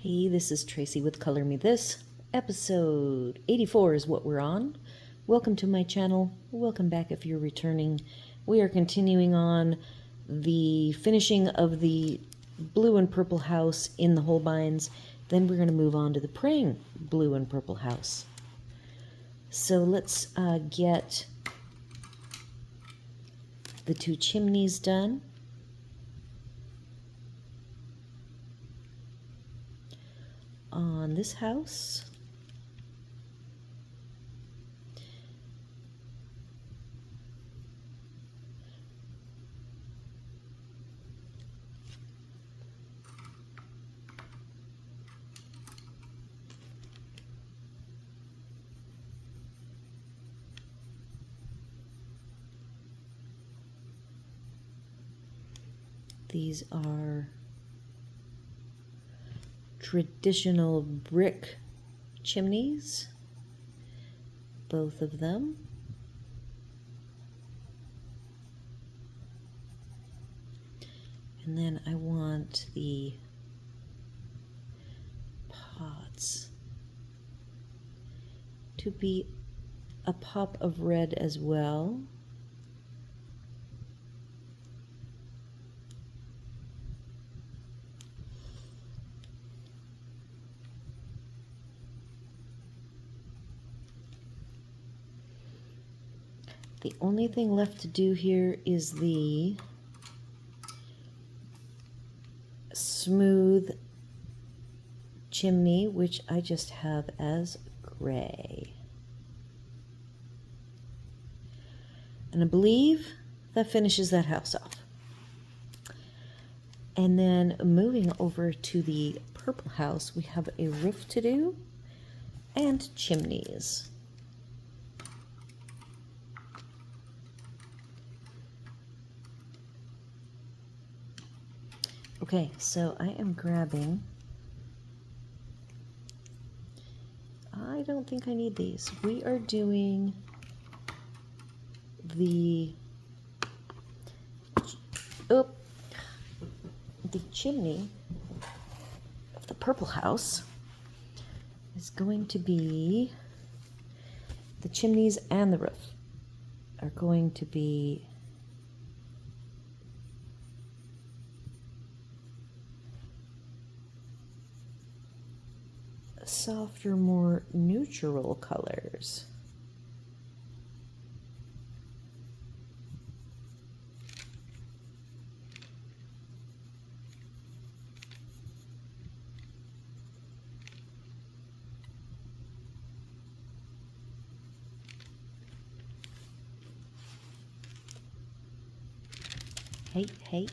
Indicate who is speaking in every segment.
Speaker 1: Hey, this is Tracy with Color Me This. Episode 84 is what we're on. Welcome to my channel. Welcome back if you're returning. We are continuing on the finishing of the blue and purple house in the Holbeins. Then we're going to move on to the Prang blue and purple house. So let's get the two chimneys done. On this house, these are traditional brick chimneys, both of them. And then I want the pots to be a pop of red as well. The only thing left to do here is the smooth chimney, which I just have as gray. And I believe that finishes that house off. And then moving over to the purple house, we have a roof to do and chimneys. Okay, so I am grabbing, I don't think I need these. We are doing the chimney of the purple house is going to be, the chimneys and the roof are going to be softer, more neutral colors. Hey,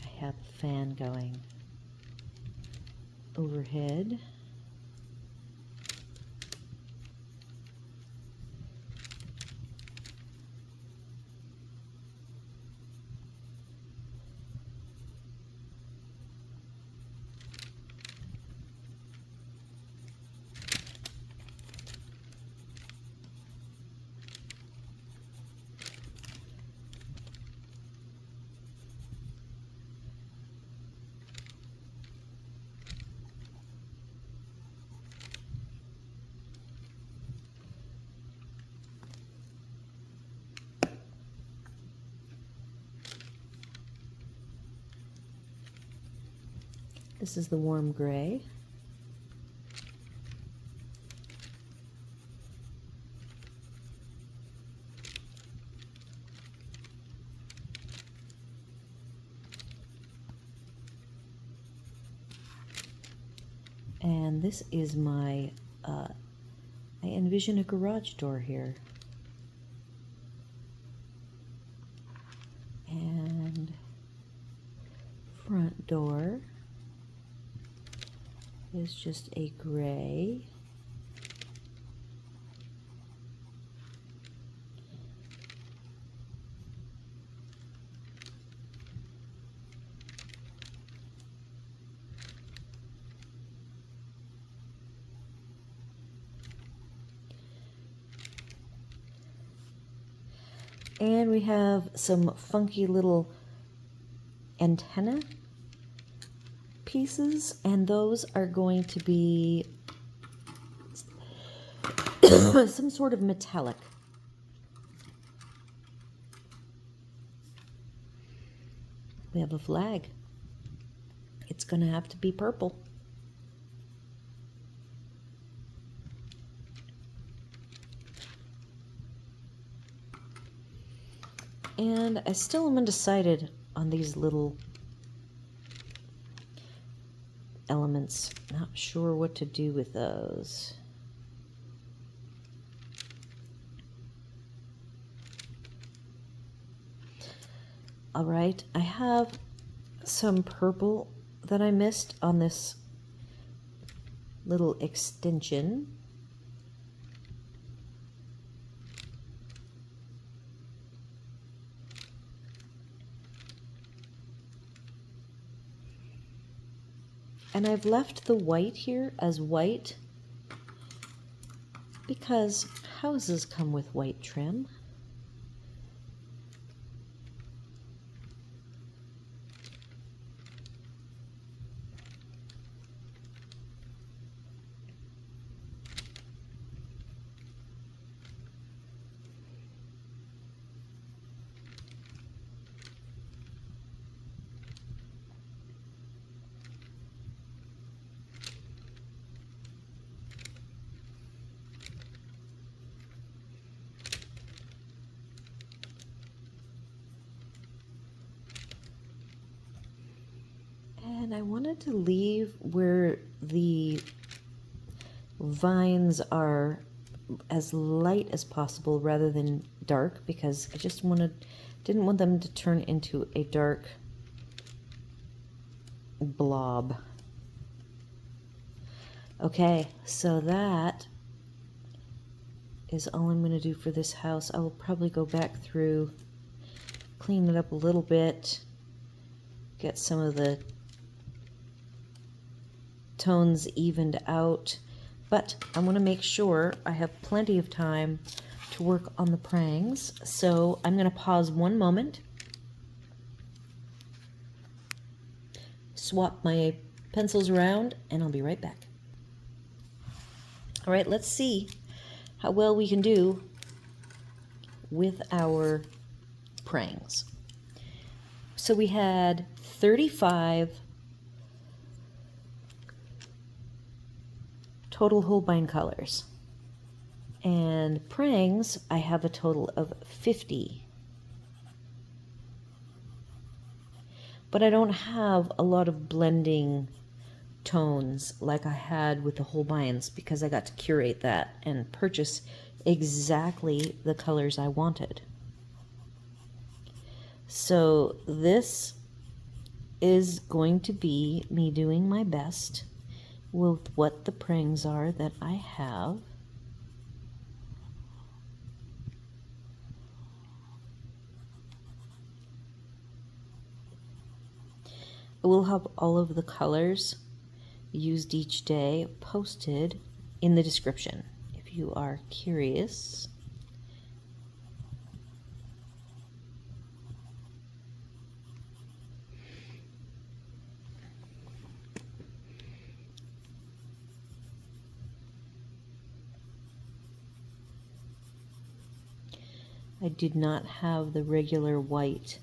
Speaker 1: I have a fan going overhead. This is the warm gray. And this is my, I envision a garage door here. And front door is just a gray. And we have some funky little antenna pieces, and those are going to be some sort of metallic. We have a flag. It's going to have to be purple. And I still am undecided on these little elements. Not sure what to do with those. All right, I have some purple that I missed on this little extension. And I've left the white here as white because houses come with white trim. And I wanted to leave where the vines are as light as possible rather than dark, because I just didn't want them to turn into a dark blob. Okay, so that is all I'm going to do for this house. I will probably go back through, clean it up a little bit, get some of the tones evened out, but I want to make sure I have plenty of time to work on the prangs. So I'm going to pause one moment, swap my pencils around, and I'll be right back. All right, let's see how well we can do with our prangs. So we had 35 total Holbein colors, and prangs I have a total of 50, but I don't have a lot of blending tones like I had with the Holbeins, because I got to curate that and purchase exactly the colors I wanted. So this is going to be me doing my best with what the prangs are that I have. I will have all of the colors used each day posted in the description if you are curious. I did not have the regular white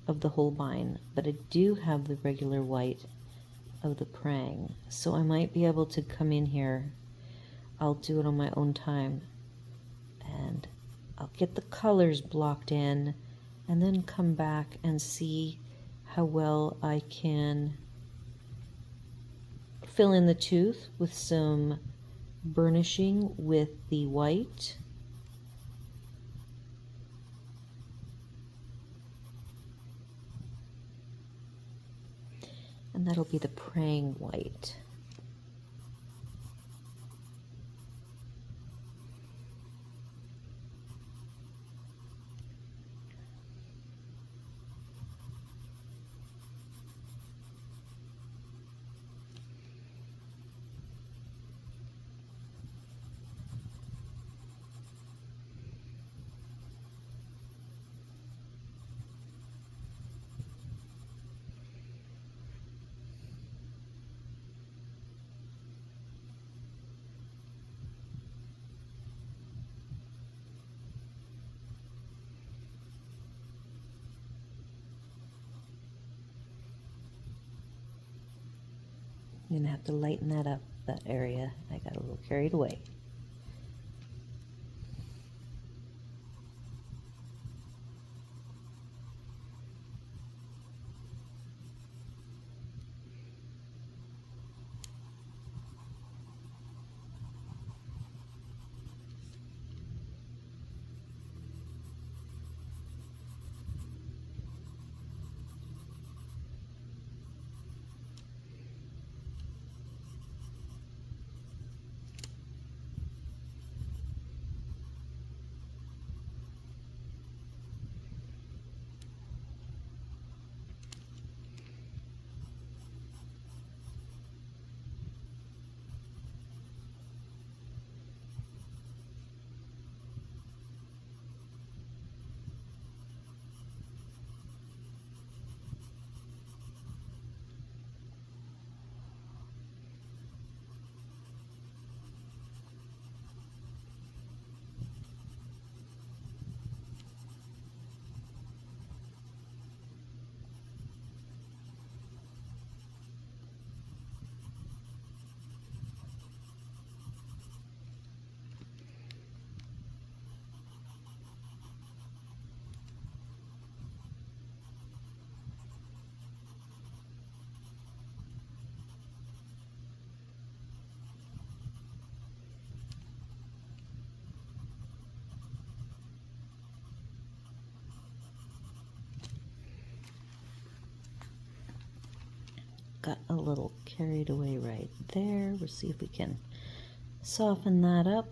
Speaker 1: of the Holbein, but I do have the regular white of the Prang. So I might be able to come in here. I'll do it on my own time, and I'll get the colors blocked in and then come back and see how well I can fill in the tooth with some burnishing with the white. And that'll be the Prang white. I'm gonna have to lighten that up, that area. I got a little carried away. Got a little carried away right there. We'll see if we can soften that up.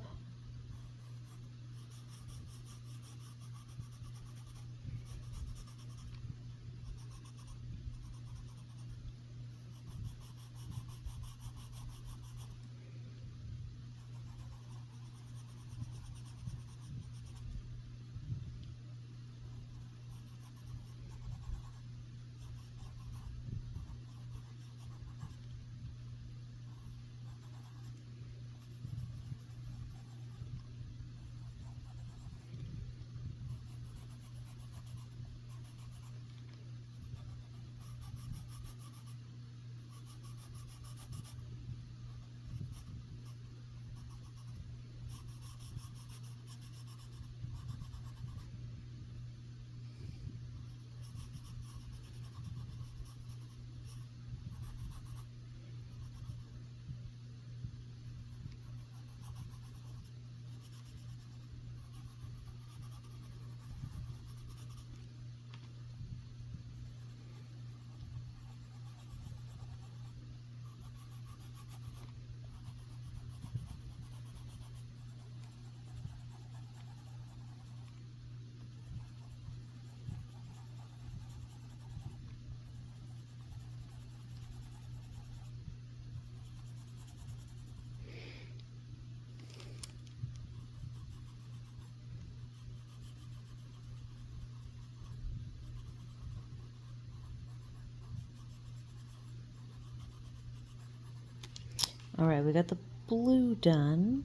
Speaker 1: All right, we got the blue done.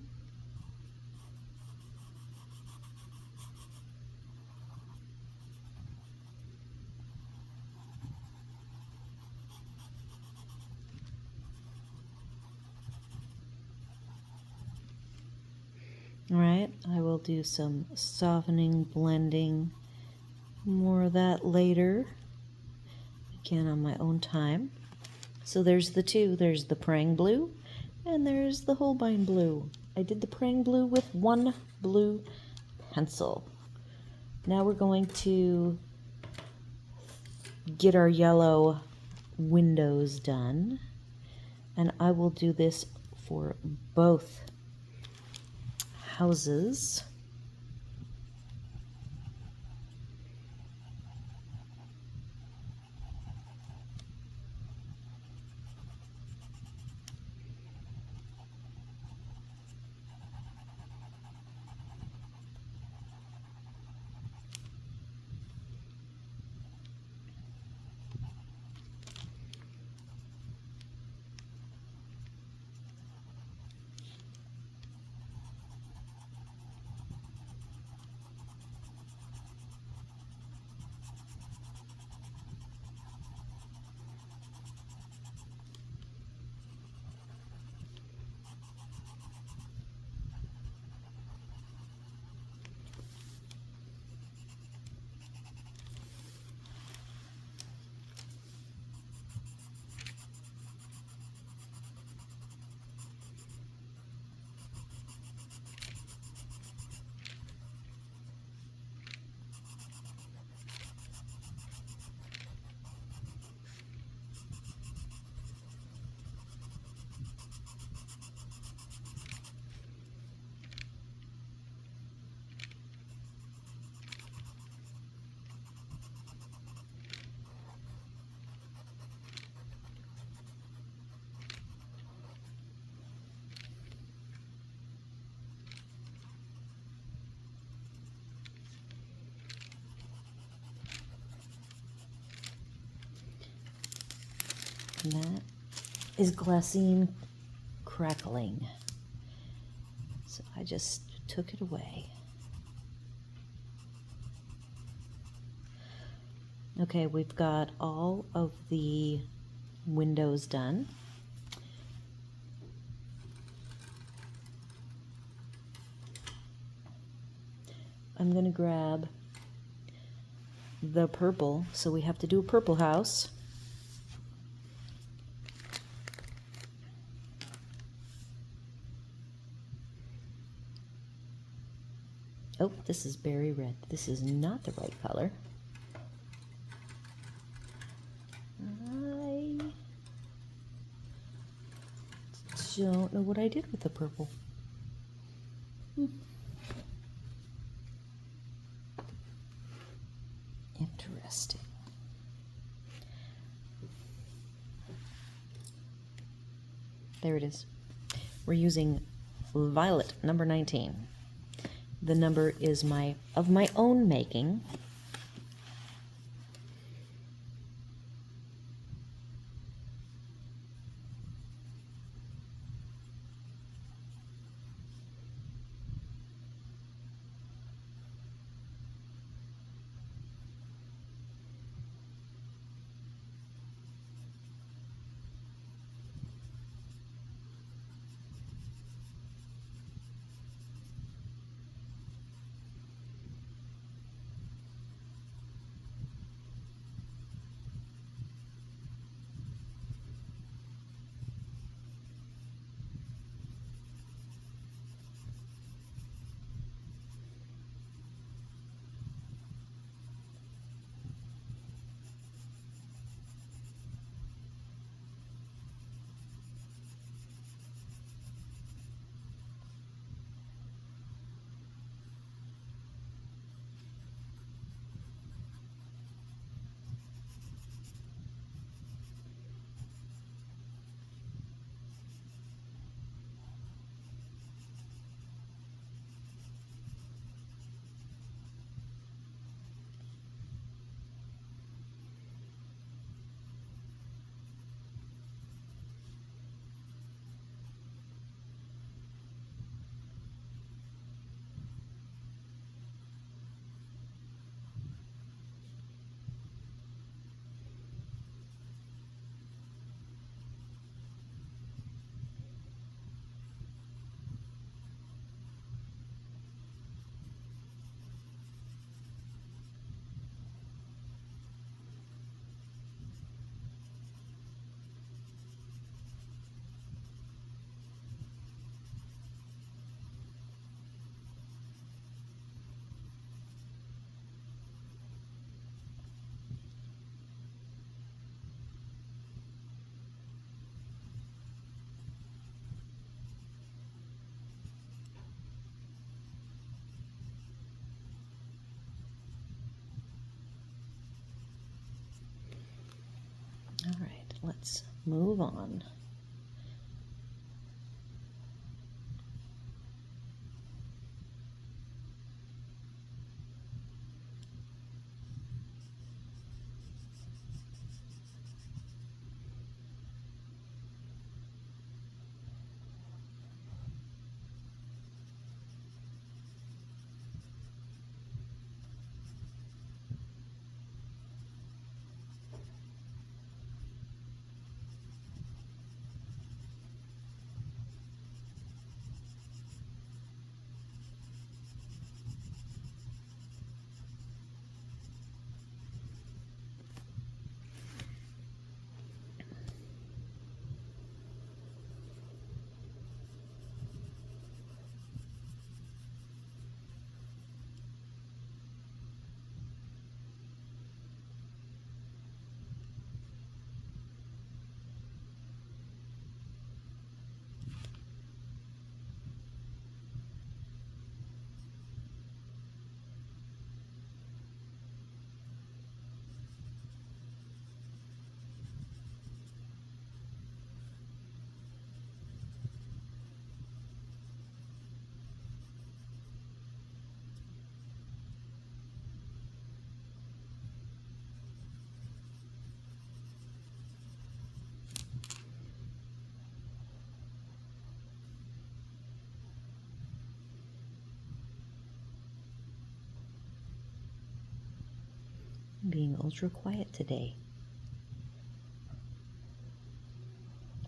Speaker 1: All right, I will do some softening, blending, more of that later, again on my own time. So there's the two. There's the Prang blue and there's the Holbein blue. I did the Prang blue with one blue pencil. Now we're going to get our yellow windows done, and I will do this for both houses. And that is glassine crackling. So I just took it away. Okay, we've got all of the windows done. I'm going to grab the purple, so we have to do a purple house. Oh, this is berry red. This is not the right color. I don't know what I did with the purple. Interesting. There it is. We're using violet, number 19. The number is of my own making. All right, let's move on. being ultra quiet today.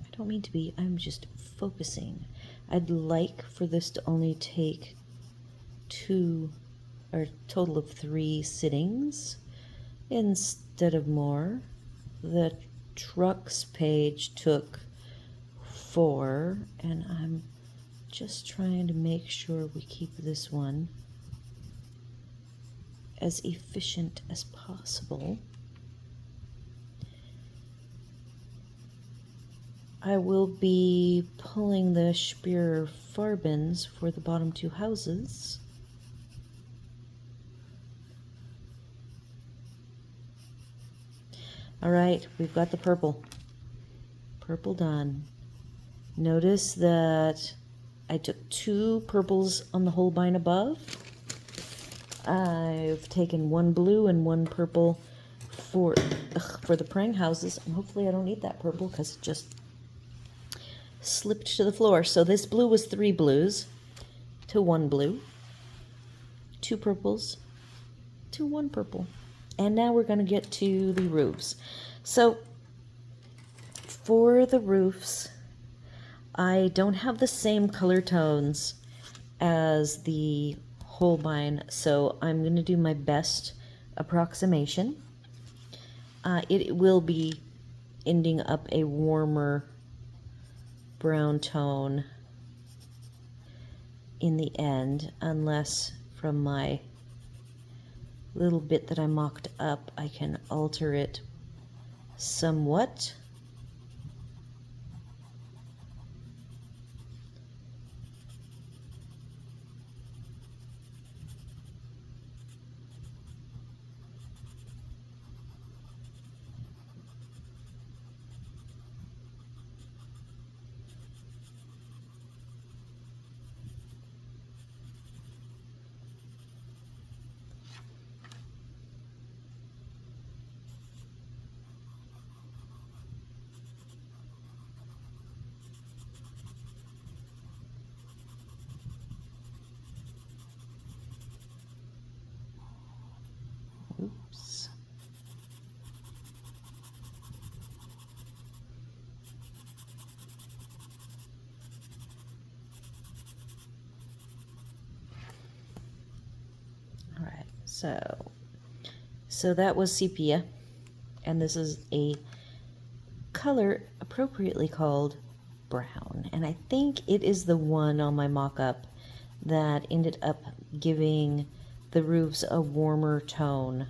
Speaker 1: I don't mean to be, I'm just focusing. I'd like for this to only take 2 or a total of 3 sittings instead of more. The trucks page took 4, and I'm just trying to make sure we keep this one as efficient as possible. I will be pulling the Spear Farbins for the bottom 2 houses. All right, we've got the purple. Purple done. Notice that I took 2 purples on the Holbein above. I've taken 1 blue and 1 purple for the Prang houses, and hopefully I don't need that purple because it just slipped to the floor. So this blue was 3 blues to 1 blue, 2 purples to 1 purple. And now we're going to get to the roofs. So for the roofs, I don't have the same color tones as the Holbein, so I'm going to do my best approximation. It will be ending up a warmer brown tone in the end, unless from my little bit that I mocked up I can alter it somewhat. Oops. All right, so that was Sepia, and this is a color appropriately called brown, and I think it is the one on my mock-up that ended up giving the roofs a warmer tone.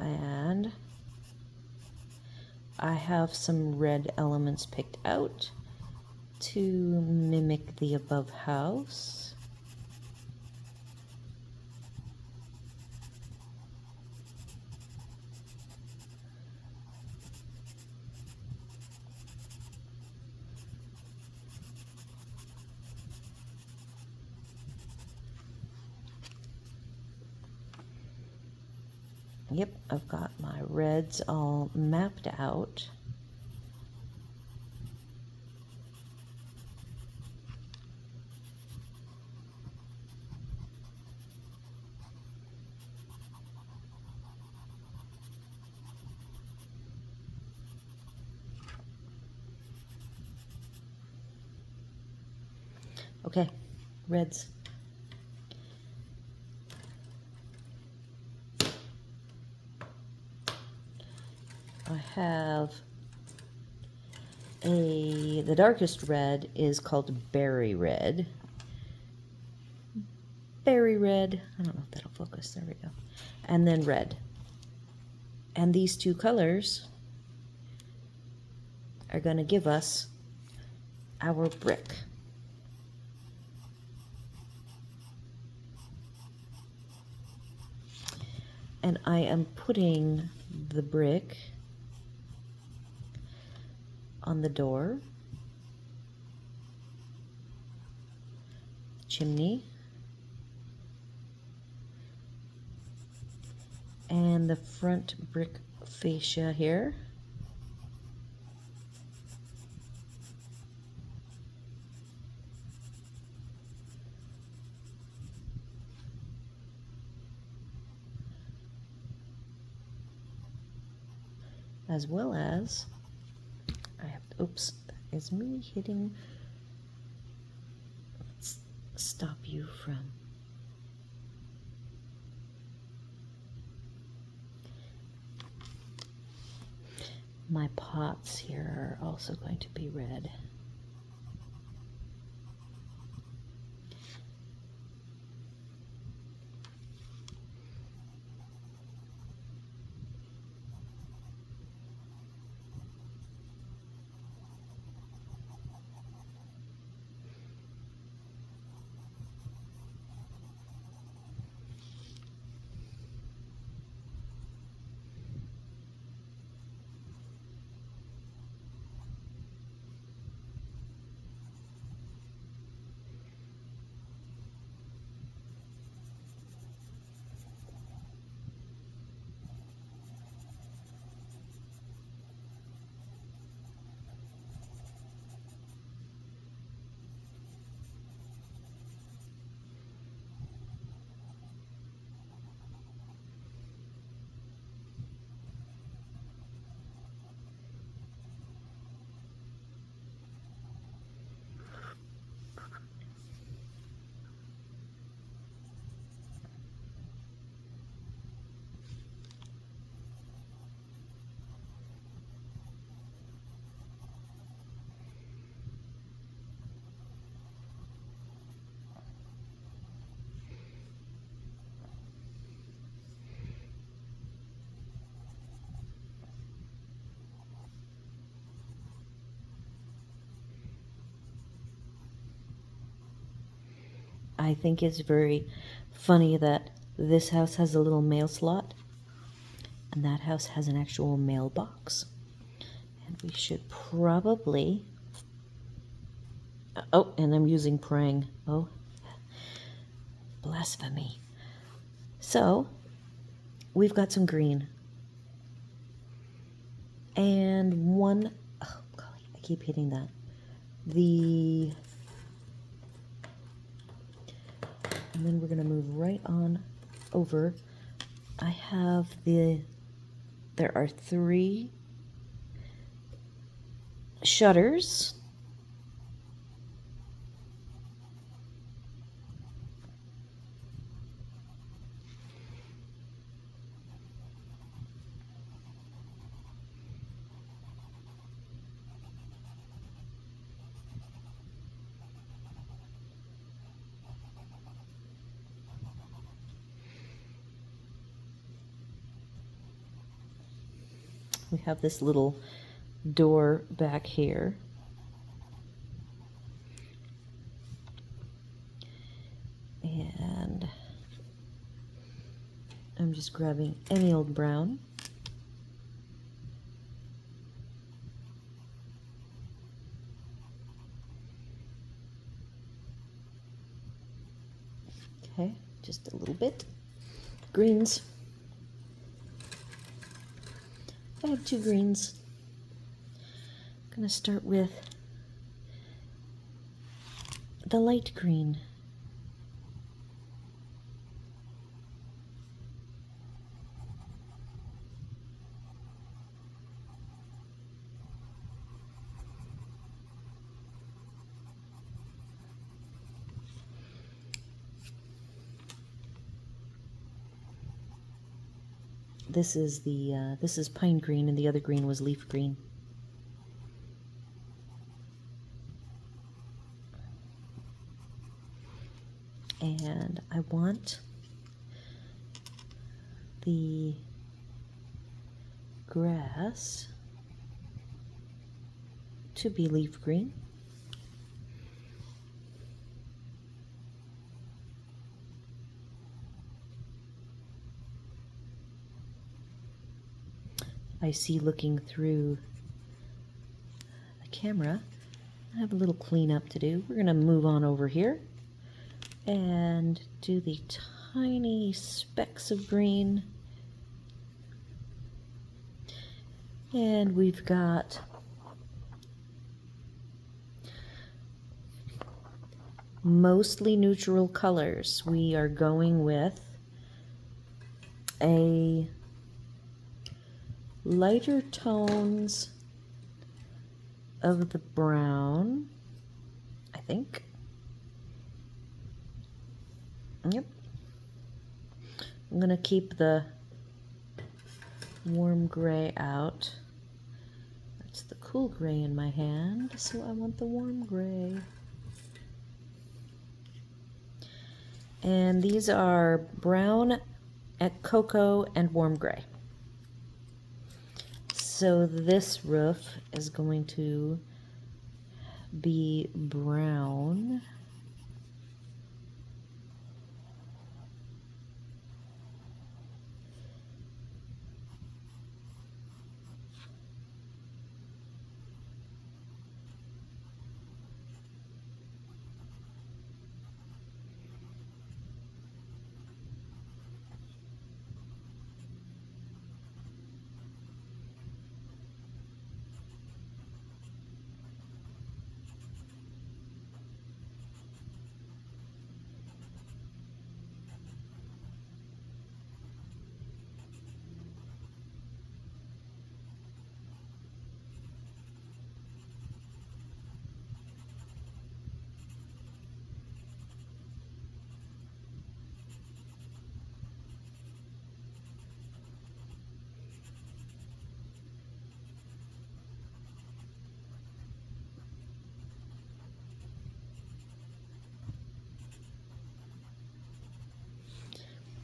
Speaker 1: And I have some red elements picked out to mimic the above house. Yep, I've got my reds all mapped out. Okay, reds. I have the darkest red is called berry red. Berry red. I don't know if that'll focus. There we go. And then red. And these 2 colors are going to give us our brick. And I am putting the brick on the door, the chimney, and the front brick fascia here. As well as, oops, that is me hitting, let's stop you from, my pots here are also going to be red. I think it's very funny that this house has a little mail slot and that house has an actual mailbox. And we should probably, oh, and I'm using Prang. Oh, blasphemy. So, we've got some green. And one, oh golly, I keep hitting that. And then we're going to move right on over. I have there are 3 shutters. We have this little door back here. And I'm just grabbing any old brown. Okay, just a little bit. Greens. I have 2 greens. I'm going to start with the light green. This is pine green, and the other green was leaf green. And I want the grass to be leaf green. I see looking through the camera. I have a little cleanup to do. We're going to move on over here and do the tiny specks of green. And we've got mostly neutral colors. We are going with a lighter tones of the brown, I think. Yep. I'm going to keep the warm gray out. That's the cool gray in my hand, so I want the warm gray. And these are brown, at cocoa, and warm gray. So this roof is going to be brown.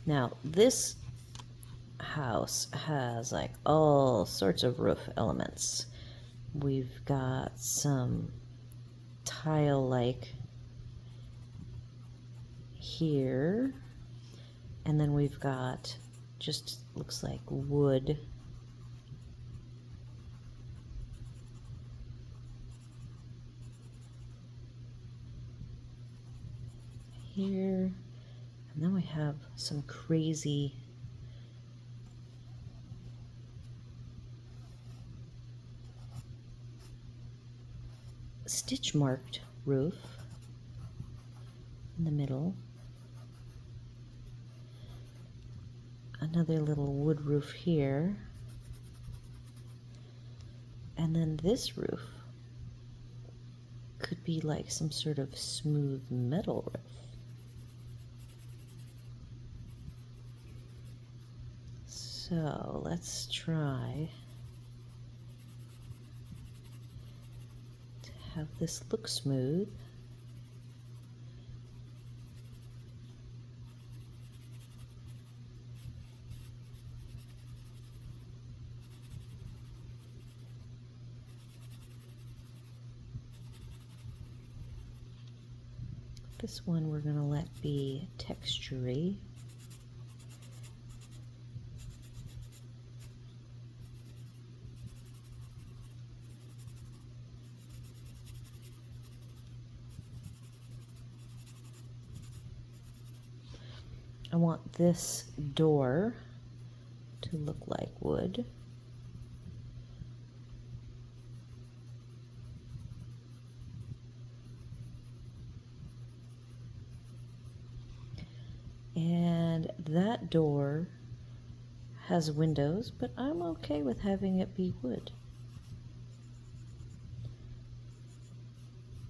Speaker 1: Now, this house has like all sorts of roof elements. We've got some tile-like here, and then we've got just looks like wood. Here, and then we have some crazy stitch marked roof in the middle. Another little wood roof here. And then this roof could be like some sort of smooth metal roof. So let's try to have this look smooth. This one we're going to let be textury. I want this door to look like wood. And that door has windows, but I'm okay with having it be wood.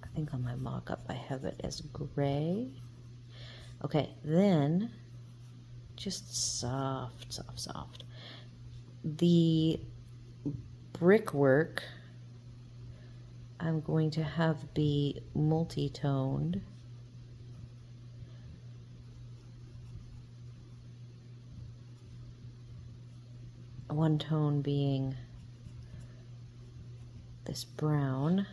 Speaker 1: I think on my mock-up I have it as gray. Okay, then just soft, soft, soft. The brickwork I'm going to have be multi-toned. One tone being this brown.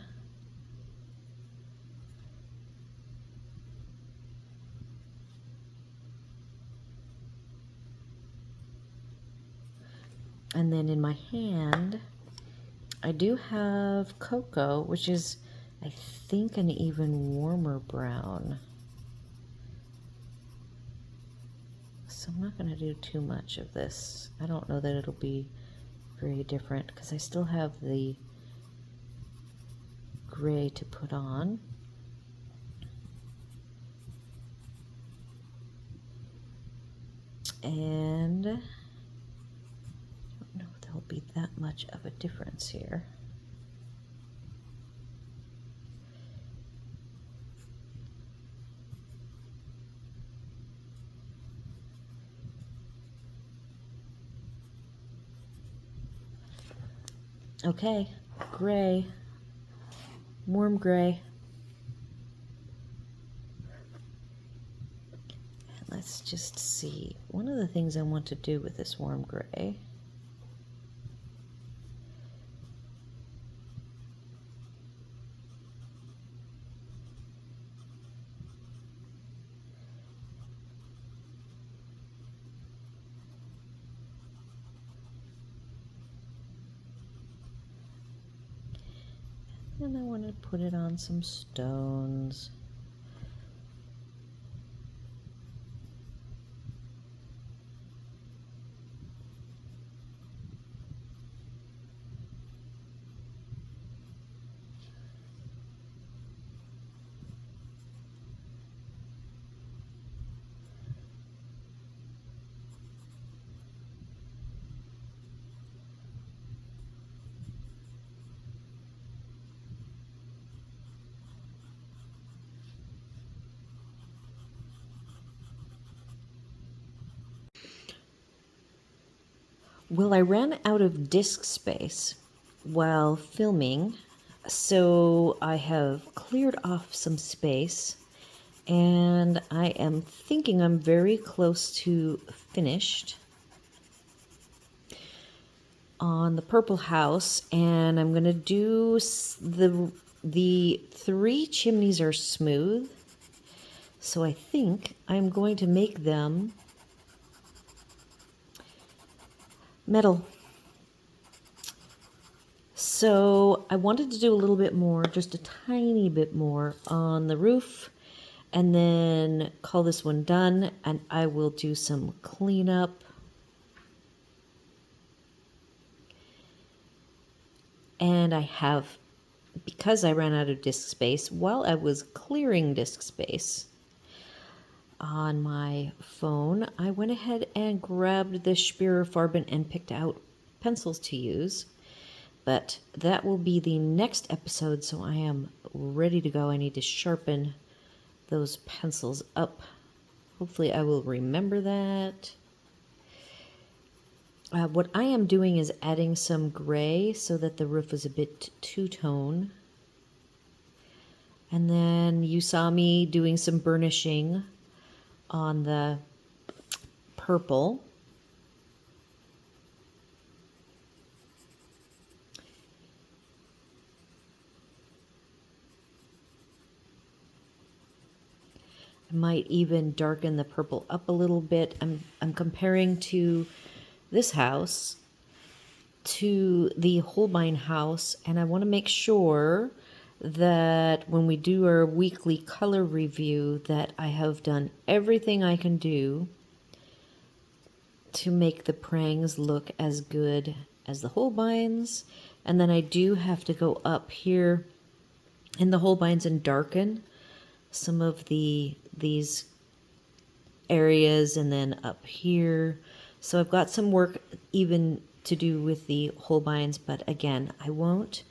Speaker 1: And then in my hand, I do have cocoa, which is, I think, an even warmer brown. So I'm not going to do too much of this. I don't know that it'll be very different because I still have the gray to put on. And I don't know if there'll be that much of a difference here. Okay, gray, warm gray. Let's just see. One of the things I want to do with this warm gray and I want to put it on some stones. Well, I ran out of disk space while filming, so I have cleared off some space, and I am thinking I'm very close to finished on the purple house, and I'm going to do the 3 chimneys are smooth, so I think I'm going to make them metal. So I wanted to do a little bit more, just a tiny bit more on the roof, and then call this one done, and I will do some cleanup. And I have, because I ran out of disk space, while I was clearing disk space on my phone, I went ahead and grabbed the Farben and picked out pencils to use. But that will be the next episode, so I am ready to go. I need to sharpen those pencils up. Hopefully I will remember that. What I am doing is adding some gray so that the roof is a bit two-tone. And then you saw me doing some burnishing on the purple. I might even darken the purple up a little bit. I'm comparing to this house to the Holbein house, and I want to make sure that when we do our weekly color review that I have done everything I can do to make the Prangs look as good as the Holbeins. And then I do have to go up here in the Holbeins and darken some of these areas, and then up here. So I've got some work even to do with the Holbeins, but again, I won't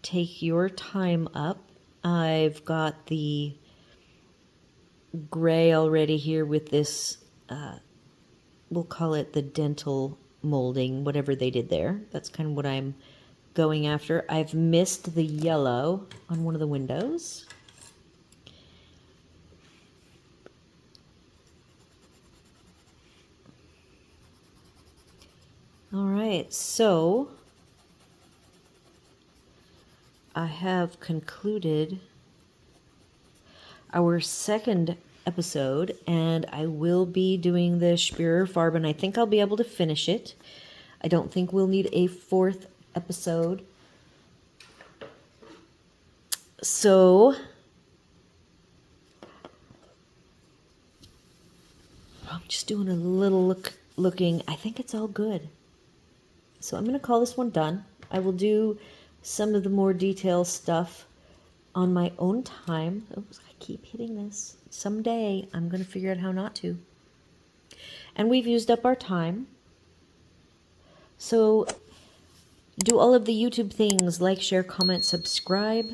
Speaker 1: take your time up. I've got the gray already here with this, we'll call it the dental molding, whatever they did there. That's kind of what I'm going after. I've missed the yellow on one of the windows. All right, so I have concluded our second episode, and I will be doing the Farben. I think I'll be able to finish it. I don't think we'll need a 4th episode. So I'm just doing a little looking. I think it's all good. So I'm going to call this one done. I will do some of the more detailed stuff on my own time. Oops, I keep hitting this. Someday I'm going to figure out how not to. And we've used up our time. So do all of the YouTube things, like, share, comment, subscribe.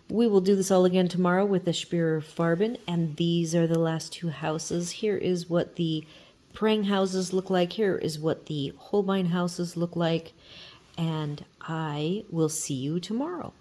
Speaker 1: We will do this all again tomorrow with the Spear Farben, and these are the last 2 houses. Here is what the Prang houses look like. Here is what the Holbein houses look like. And I will see you tomorrow.